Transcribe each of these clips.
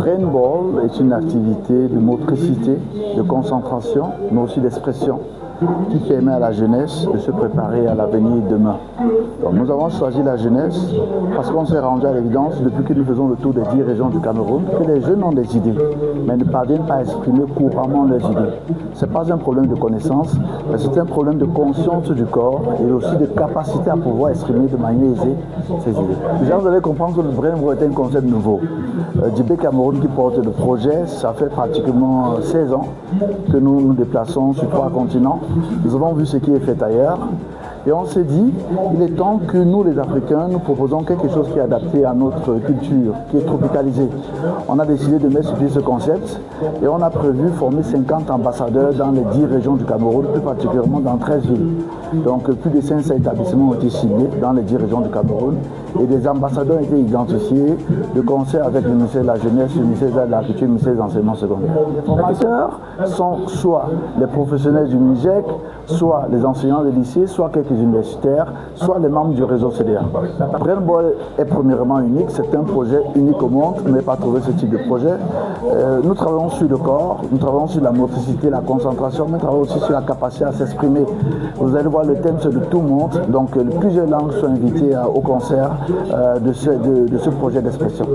Brainball est une activité de motricité, de concentration, mais aussi d'expression, qui permet à la jeunesse de se préparer à l'avenir demain. Donc, nous avons choisi la jeunesse parce qu'on s'est rendu à l'évidence, depuis que nous faisons le tour des 10 régions du Cameroun, que les jeunes ont des idées, mais ne parviennent pas à exprimer couramment leurs idées. Ce n'est pas un problème de connaissance, mais c'est un problème de conscience du corps et aussi de capacité à pouvoir exprimer de manière aisée ces idées. Déjà, vous allez comprendre que le Brainball est un concept nouveau. JB Cameroun qui porte le projet, ça fait pratiquement 16 ans que nous nous déplaçons sur 3 continents. Nous avons vu ce qui est fait ailleurs et on s'est dit, il est temps que nous les Africains, nous proposons quelque chose qui est adapté à notre culture, qui est tropicalisé. On a décidé de mettre sur pied ce concept et on a prévu former 50 ambassadeurs dans les 10 régions du Cameroun, plus particulièrement dans 13 villes. Donc plus de 500 établissements ont été ciblés dans les 10 régions du Cameroun et des ambassadeurs ont été identifiés de concert avec le ministère de la Jeunesse, le ministère de la Culture, le ministère des Enseignements secondaires. Les formateurs sont soit les professionnels du MIGEC, soit les enseignants des lycées, soit quelques universitaires, soit les membres du réseau CDA. Brainball est premièrement unique, c'est un projet unique au monde, vous n'avez pas trouvé ce type de projet. Nous travaillons sur le corps, nous travaillons sur la motricité, la concentration, mais nous travaillons aussi sur la capacité à s'exprimer. Vous allez voir, le thème c'est de tout le monde, donc plusieurs langues sont invitées au concert de ce projet d'expression.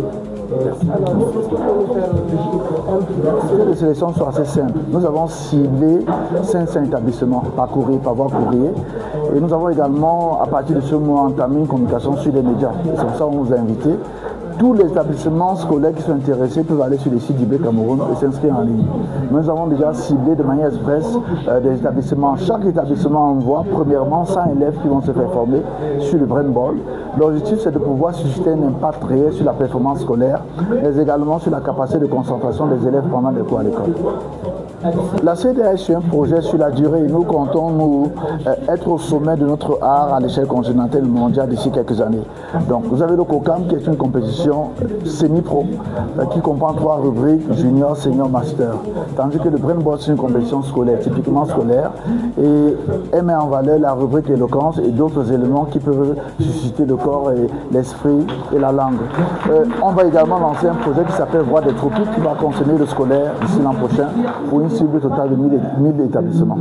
Les sélections sont assez simples. Nous avons ciblé 500 établissements par courrier, par voie courrier. Et nous avons également, à partir de ce mois, entamé une communication sur les médias. C'est pour ça qu'on vous a invités. Tous les établissements scolaires qui sont intéressés peuvent aller sur le site JB Cameroun et s'inscrire en ligne. Nous avons déjà ciblé de manière express des établissements. Chaque établissement envoie premièrement 100 élèves qui vont se faire former sur le Brainball. L'objectif, c'est de pouvoir susciter un impact réel sur la performance scolaire, mais également sur la capacité de concentration des élèves pendant les cours à l'école. La CDA est sur un projet sur la durée et nous comptons nous être au sommet de notre art à l'échelle continentale mondiale d'ici quelques années. Donc vous avez le COCAM qui est une compétition semi-pro qui comprend 3 rubriques, junior, senior, master. Tandis que le Brainball c'est une compétition scolaire, typiquement scolaire, et elle met en valeur la rubrique éloquence et d'autres éléments qui peuvent susciter le corps et l'esprit et la langue. On va également lancer un projet qui s'appelle Voix des tropiques qui va concerner le scolaire d'ici l'an prochain pour une cible totale de 1000 établissements.